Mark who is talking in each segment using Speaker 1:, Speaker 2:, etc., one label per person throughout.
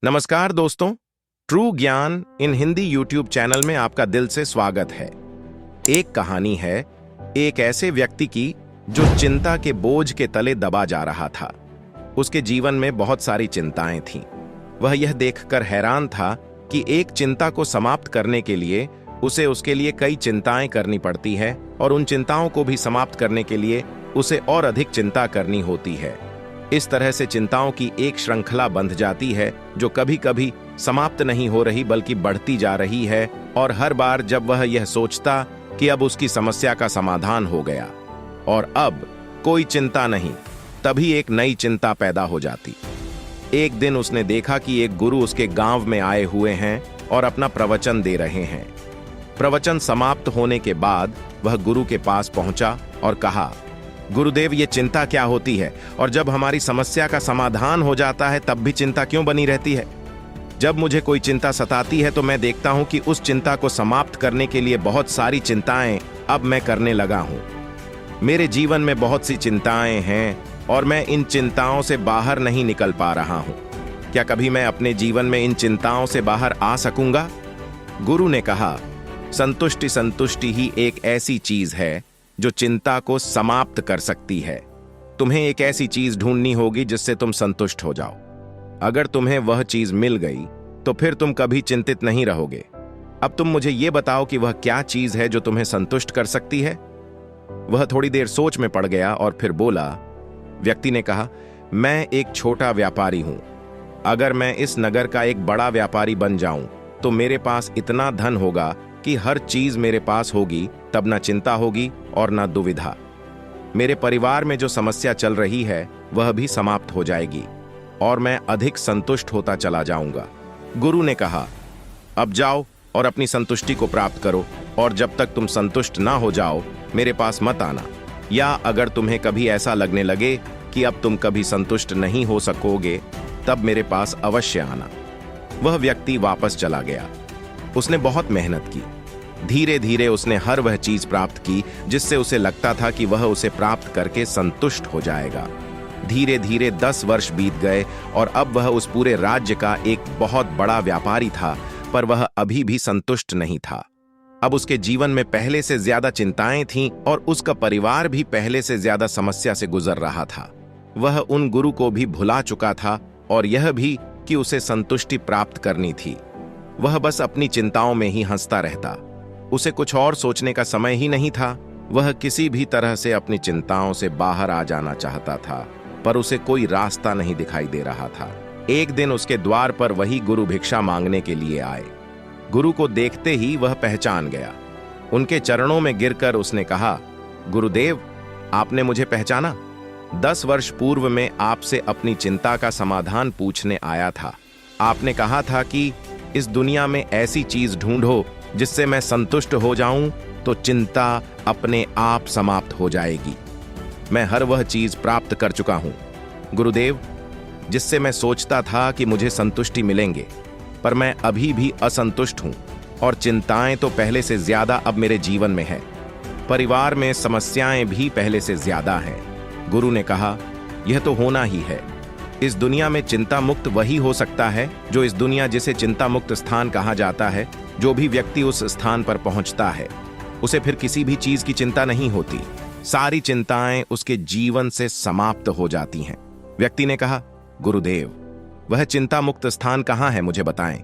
Speaker 1: नमस्कार दोस्तों, ट्रू ज्ञान इन हिंदी यूट्यूब चैनल में आपका दिल से स्वागत है। एक कहानी है एक ऐसे व्यक्ति की जो चिंता के बोझ के तले दबा जा रहा था। उसके जीवन में बहुत सारी चिंताएं थीं। वह यह देखकर हैरान था कि एक चिंता को समाप्त करने के लिए उसे उसके लिए कई चिंताएं करनी पड़ती है और उन चिंताओं को भी समाप्त करने के लिए उसे और अधिक चिंता करनी होती है। इस तरह से चिंताओं की एक श्रृंखला बंध जाती है जो कभी कभी समाप्त नहीं हो रही बल्कि बढ़ती जा रही है। और हर बार जब वह यह सोचता कि अब उसकी समस्या का समाधान हो गया और अब कोई चिंता नहीं, तभी एक नई चिंता पैदा हो जाती। एक दिन उसने देखा कि एक गुरु उसके गांव में आए हुए हैं और अपना प्रवचन दे रहे हैं। प्रवचन समाप्त होने के बाद वह गुरु के पास पहुंचा और कहा, गुरुदेव, ये चिंता क्या होती है और जब हमारी समस्या का समाधान हो जाता है तब भी चिंता क्यों बनी रहती है? जब मुझे कोई चिंता सताती है तो मैं देखता हूं कि उस चिंता को समाप्त करने के लिए बहुत सारी चिंताएं अब मैं करने लगा हूं। मेरे जीवन में बहुत सी चिंताएं हैं और मैं इन चिंताओं से बाहर नहीं निकल पा रहा हूं। क्या कभी मैं अपने जीवन में इन चिंताओं से बाहर आ सकूंगा? गुरु ने कहा, संतुष्टि ही एक ऐसी चीज है जो चिंता को समाप्त कर सकती है। तुम्हें एक ऐसी चीज ढूंढनी होगी जिससे तुम संतुष्ट हो जाओ। अगर तुम्हें वह चीज मिल गई तो फिर तुम कभी चिंतित नहीं रहोगे। अब तुम मुझे यह बताओ कि वह क्या चीज है जो तुम्हें संतुष्ट कर सकती है? वह थोड़ी देर सोच में पड़ गया और फिर बोला। व्यक्ति ने कहा, मैं एक छोटा व्यापारी हूं। अगर मैं इस नगर का एक बड़ा व्यापारी बन जाऊं तो मेरे पास इतना धन होगा कि हर चीज मेरे पास होगी, तब ना चिंता होगी और ना दुविधा। मेरे परिवार में जो समस्या चल रही है वह भी समाप्त हो जाएगी और मैं अधिक संतुष्ट होता चला जाऊंगा। गुरु ने कहा, अब जाओ और अपनी संतुष्टि को प्राप्त करो और जब तक तुम संतुष्ट ना हो जाओ मेरे पास मत आना, या अगर तुम्हें कभी ऐसा लगने लगे कि अब तुम कभी संतुष्ट नहीं हो सकोगे तब मेरे पास अवश्य आना। वह व्यक्ति वापस चला गया। उसने बहुत मेहनत की। धीरे धीरे उसने हर वह चीज प्राप्त की जिससे उसे लगता था कि वह उसे प्राप्त करके संतुष्ट हो जाएगा। धीरे धीरे 10 वर्ष बीत गए और अब वह उस पूरे राज्य का एक बहुत बड़ा व्यापारी था, पर वह अभी भी संतुष्ट नहीं था। अब उसके जीवन में पहले से ज्यादा चिंताएं थीं और उसका परिवार भी पहले से ज्यादा समस्या से गुजर रहा था। वह उन गुरु को भी भुला चुका था और यह भी कि उसे संतुष्टि प्राप्त करनी थी। वह बस अपनी चिंताओं में ही हंसता रहता। उसे कुछ और सोचने का समय ही नहीं था। वह किसी भी तरह से अपनी चिंताओं से बाहर आ जाना चाहता था, पर उसे कोई रास्ता नहीं दिखाई दे रहा था। एक दिन उसके द्वार पर वही गुरु भिक्षा मांगने के लिए आए। गुरु को देखते ही वह पहचान गया। उनके चरणों में गिरकर उसने कहा, गुरुदेव, आपने मुझे पहचाना? 10 वर्ष पूर्व में आपसे अपनी चिंता का समाधान पूछने आया था। आपने कहा था कि इस दुनिया में ऐसी चीज ढूंढो जिससे मैं संतुष्ट हो जाऊं तो चिंता अपने आप समाप्त हो जाएगी। मैं हर वह चीज प्राप्त कर चुका हूं गुरुदेव जिससे मैं सोचता था कि मुझे संतुष्टि मिलेंगे, पर मैं अभी भी असंतुष्ट हूं और चिंताएं तो पहले से ज्यादा अब मेरे जीवन में है। परिवार में समस्याएं भी पहले से ज्यादा हैं। गुरु ने कहा, यह तो होना ही है। इस दुनिया में चिंता मुक्त वही हो सकता है जो इस दुनिया जिसे चिंता मुक्त स्थान कहा जाता है, जो भी व्यक्ति उस स्थान पर पहुंचता है उसे फिर किसी भी चीज की चिंता नहीं होती। सारी चिंताएं उसके जीवन से समाप्त हो जाती हैं। व्यक्ति ने कहा, गुरुदेव, वह चिंता मुक्त स्थान कहाँ है, मुझे बताएं।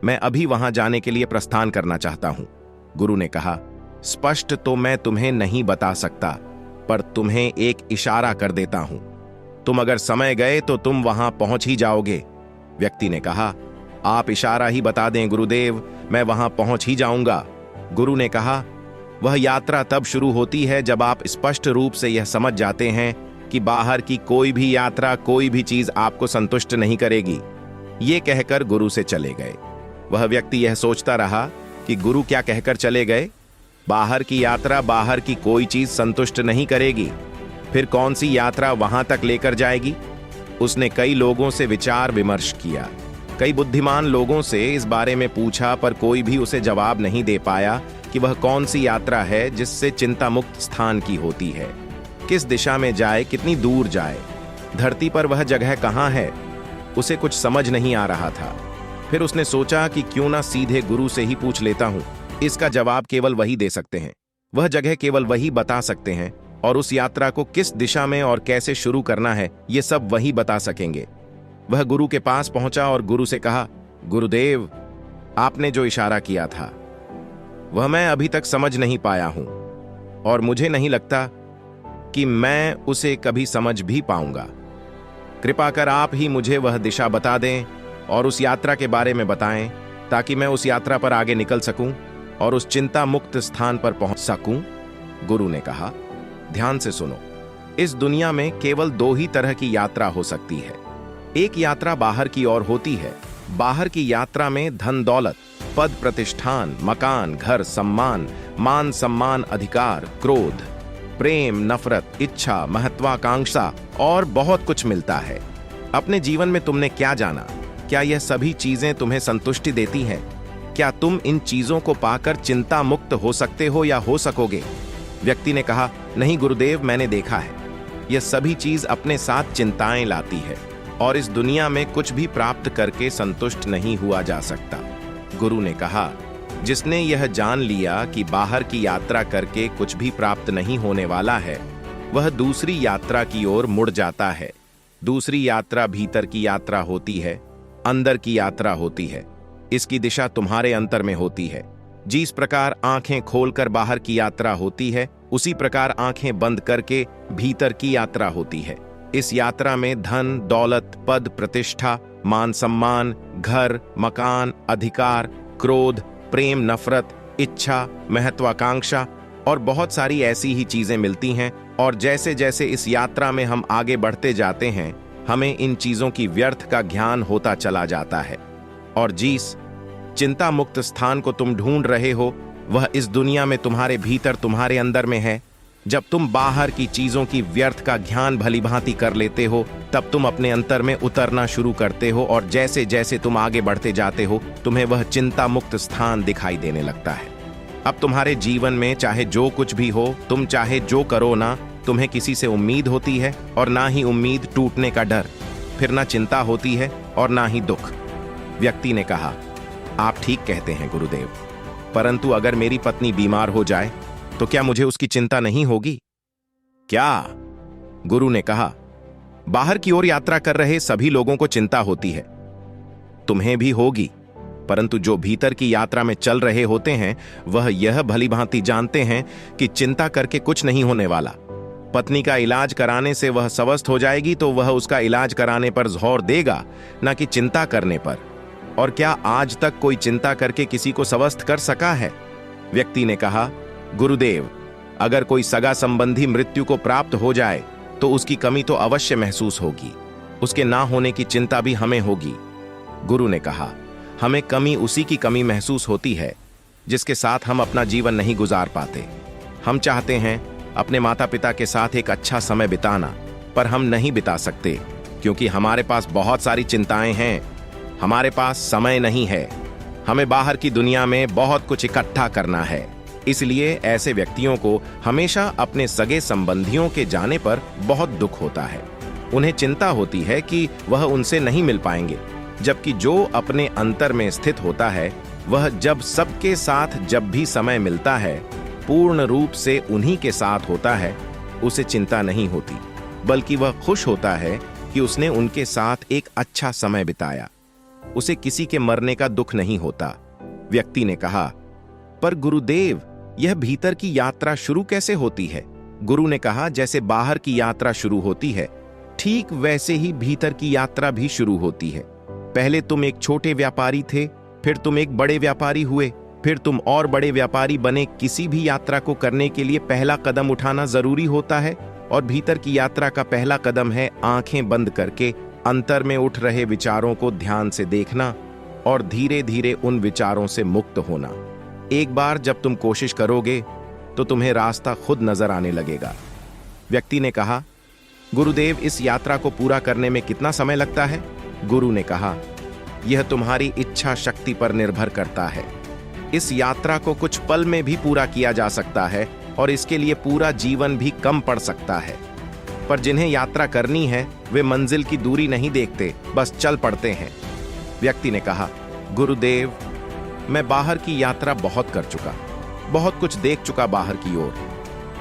Speaker 1: मैं अभी वहां जाने के लिए प्रस्थान करना चाहता हूं। गुरु ने कहा, स्पष्ट तो मैं तुम्हें नहीं बता सकता, पर तुम्हें एक इशारा कर देता हूं। तुम अगर समय गए तो तुम वहां पहुंच ही जाओगे। व्यक्ति ने कहा, आप इशारा ही बता दें गुरुदेव, मैं वहां पहुंच ही जाऊंगा। गुरु ने कहा, वह यात्रा तब शुरू होती है जब आप स्पष्ट रूप से यह समझ जाते हैं कि बाहर की कोई भी यात्रा, कोई भी चीज आपको संतुष्ट नहीं करेगी। ये कहकर गुरु से चले गए। वह व्यक्ति यह सोचता रहा कि गुरु क्या कहकर चले गए? बाहर की यात्रा, बाहर की कोई चीज संतुष्ट नहीं करेगी, फिर कौन सी यात्रा वहां तक लेकर जाएगी? उसने कई लोगों से विचार विमर्श किया, कई बुद्धिमान लोगों से इस बारे में पूछा, पर कोई भी उसे जवाब नहीं दे पाया कि वह कौन सी यात्रा है जिससे चिंता मुक्त स्थान की होती है। किस दिशा में जाए, कितनी दूर जाए, धरती पर वह जगह कहाँ है? उसे कुछ समझ नहीं आ रहा था। फिर उसने सोचा कि क्यों ना सीधे गुरु से ही पूछ लेता हूं। इसका जवाब केवल वही दे सकते हैं, वह जगह केवल वही बता सकते हैं, और उस यात्रा को किस दिशा में और कैसे शुरू करना है ये सब वही बता सकेंगे। वह गुरु के पास पहुंचा और गुरु से कहा, गुरुदेव, आपने जो इशारा किया था वह मैं अभी तक समझ नहीं पाया हूं, और मुझे नहीं लगता कि मैं उसे कभी समझ भी पाऊंगा। कृपा कर आप ही मुझे वह दिशा बता दें और उस यात्रा के बारे में बताएं, ताकि मैं उस यात्रा पर आगे निकल सकूं और उस चिंता मुक्त स्थान पर पहुंच सकूं। गुरु ने कहा, ध्यान से सुनो, इस दुनिया में केवल 2 ही तरह की यात्रा हो सकती है। एक यात्रा बाहर की ओर होती है। बाहर की यात्रा में धन दौलत, पद प्रतिष्ठान, मकान, घर, सम्मान, मान सम्मान, अधिकार, क्रोध, प्रेम, नफरत, इच्छा, महत्वाकांक्षा और बहुत कुछ मिलता है। अपने जीवन में तुमने क्या जाना? क्या यह सभी चीजें तुम्हें संतुष्टि देती हैं? क्या तुम इन चीजों को पाकर चिंता मुक्त हो सकते हो या हो सकोगे? व्यक्ति ने कहा, नहीं गुरुदेव, मैंने देखा है, यह सभी चीज अपने साथ चिंताएं लाती है और इस दुनिया में कुछ भी प्राप्त करके संतुष्ट नहीं हुआ जा सकता। गुरु ने कहा, जिसने यह जान लिया कि बाहर की यात्रा करके कुछ भी प्राप्त नहीं होने वाला है, वह दूसरी यात्रा की ओर मुड़ जाता है। दूसरी यात्रा भीतर की यात्रा होती है, अंदर की यात्रा होती है। इसकी दिशा तुम्हारे अंतर में होती है। जिस प्रकार आंखें खोलकर बाहर की यात्रा होती है, उसी प्रकार आंखें बंद करके भीतर की यात्रा होती है। इस यात्रा में धन, दौलत, पद, प्रतिष्ठा, मान सम्मान, घर, मकान, अधिकार, क्रोध, प्रेम, नफरत, इच्छा, महत्वाकांक्षा और बहुत सारी ऐसी ही चीजें मिलती हैं। और जैसे जैसे इस यात्रा में हम आगे बढ़ते जाते हैं, हमें इन चीजों की व्यर्थ का ज्ञान होता चला जाता है। और जिस चिंता मुक्त स्थान को तुम ढूंढ रहे हो, वह इस दुनिया में तुम्हारे भीतर, तुम्हारे अंदर में है। जब तुम बाहर की चीजों की व्यर्थ का ज्ञान भली भांति कर लेते हो, तब तुम अपने अंतर में उतरना शुरू करते हो, और जैसे जैसे तुम आगे बढ़ते जाते हो, तुम्हें वह चिंता मुक्त स्थान दिखाई देने लगता है। अब तुम्हारे जीवन में चाहे जो कुछ भी हो, तुम चाहे जो करो ना, तुम्हें किसी से उम्मीद होती है और ना ही उम्मीद टूटने का डर। फिर ना चिंता होती है और ना ही दुख। व्यक्ति ने कहा, आप ठीक कहते हैं गुरुदेव, परंतु अगर मेरी पत्नी बीमार हो जाए तो क्या मुझे उसकी चिंता नहीं होगी? क्या? गुरु ने कहा, बाहर की ओर यात्रा कर रहे सभी लोगों को चिंता होती है, तुम्हें भी होगी, परंतु जो भीतर की यात्रा में चल रहे होते हैं, वह यह भली भांति जानते हैं कि चिंता करके कुछ नहीं होने वाला। पत्नी का इलाज कराने से वह स्वस्थ हो जाएगी तो वह उसका इलाज कराने पर जोर देगा, न कि चिंता करने पर। और क्या आज तक कोई चिंता करके किसी को स्वस्थ कर सका है? व्यक्ति ने कहा, गुरुदेव, अगर कोई सगा संबंधी मृत्यु को प्राप्त हो जाए तो उसकी कमी तो अवश्य महसूस होगी, उसके ना होने की चिंता भी हमें होगी। गुरु ने कहा, हमें कमी उसी की कमी महसूस होती है जिसके साथ हम अपना जीवन नहीं गुजार पाते। हम चाहते हैं अपने माता पिता के साथ एक अच्छा समय बिताना, पर हम नहीं बिता सकते क्योंकि हमारे पास बहुत सारी चिंताएं हैं, हमारे पास समय नहीं है। हमें बाहर की दुनिया में बहुत कुछ इकट्ठा करना है। इसलिए ऐसे व्यक्तियों को हमेशा अपने सगे संबंधियों के जाने पर बहुत दुख होता है। उन्हें चिंता होती है कि वह उनसे नहीं मिल पाएंगे, जबकि जो अपने अंतर में स्थित होता है, वह जब सबके साथ जब भी समय मिलता है, पूर्ण रूप से उन्हीं के साथ होता है, उसे चिंता नहीं होती, बल्कि वह खुश होता है कि उसने उनके साथ एक अच्छा समय बिताया। उसे किसी के मरने का दुख नहीं होता। व्यक्ति ने कहा, पर गुरुदेव, यह भीतर की यात्रा शुरू कैसे होती है? गुरु ने कहा, जैसे बाहर की यात्रा शुरू होती है, ठीक वैसे ही भीतर की यात्रा भी शुरू होती है। पहले तुम एक छोटे व्यापारी थे, फिर तुम एक बड़े व्यापारी हुए, फिर तुम और बड़े व्यापारी बने। किसी भी यात्रा को करने के लिए पहला कदम उठाना जरूरी होता है, और भीतर की यात्रा का पहला कदम है आंखें बंद करके अंतर में उठ रहे विचारों को ध्यान से देखना और धीरे धीरे उन विचारों से मुक्त होना। एक बार जब तुम कोशिश करोगे तो तुम्हें रास्ता खुद नजर आने लगेगा। व्यक्ति ने कहा, गुरुदेव, इस यात्रा को पूरा करने में कितना समय लगता है? गुरु ने कहा, यह तुम्हारी इच्छा शक्ति पर निर्भर करता है। इस यात्रा को कुछ पल में भी पूरा किया जा सकता है और इसके लिए पूरा जीवन भी कम पड़ सकता है। पर जिन्हें यात्रा करनी है, वे मंजिल की दूरी नहीं देखते, बस चल पड़ते हैं। व्यक्ति ने कहा, गुरुदेव, मैं बाहर की यात्रा बहुत कर चुका, बहुत कुछ देख चुका बाहर की ओर।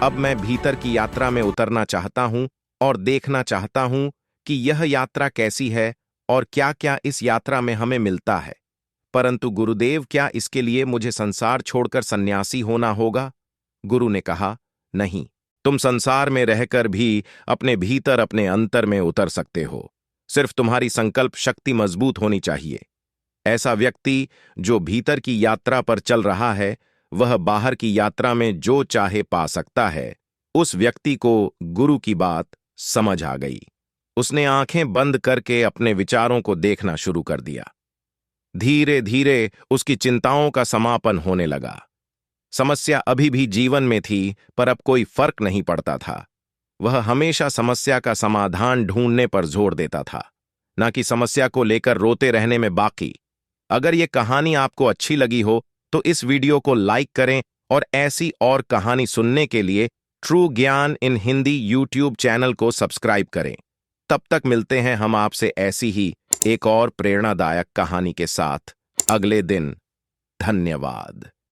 Speaker 1: अब मैं भीतर की यात्रा में उतरना चाहता हूं और देखना चाहता हूं कि यह यात्रा कैसी है और क्या-क्या इस यात्रा में हमें मिलता है। परंतु गुरुदेव, क्या इसके लिए मुझे संसार छोड़कर सन्यासी होना होगा? गुरु ने कहा, नहीं, तुम संसार में रहकर भी अपने भीतर, अपने अंतर में उतर सकते हो। सिर्फ तुम्हारी संकल्प शक्ति मजबूत होनी चाहिए। ऐसा व्यक्ति जो भीतर की यात्रा पर चल रहा है, वह बाहर की यात्रा में जो चाहे पा सकता है। उस व्यक्ति को गुरु की बात समझ आ गई। उसने आंखें बंद करके अपने विचारों को देखना शुरू कर दिया। धीरे धीरे उसकी चिंताओं का समापन होने लगा। समस्या अभी भी जीवन में थी, पर अब कोई फर्क नहीं पड़ता था। वह हमेशा समस्या का समाधान ढूंढने पर जोर देता था, न कि समस्या को लेकर रोते रहने में बाकी। अगर ये कहानी आपको अच्छी लगी हो तो इस वीडियो को लाइक करें और ऐसी और कहानी सुनने के लिए ट्रू ज्ञान इन हिंदी यूट्यूब चैनल को सब्सक्राइब करें। तब तक मिलते हैं हम आपसे ऐसी ही एक और प्रेरणादायक कहानी के साथ अगले दिन। धन्यवाद।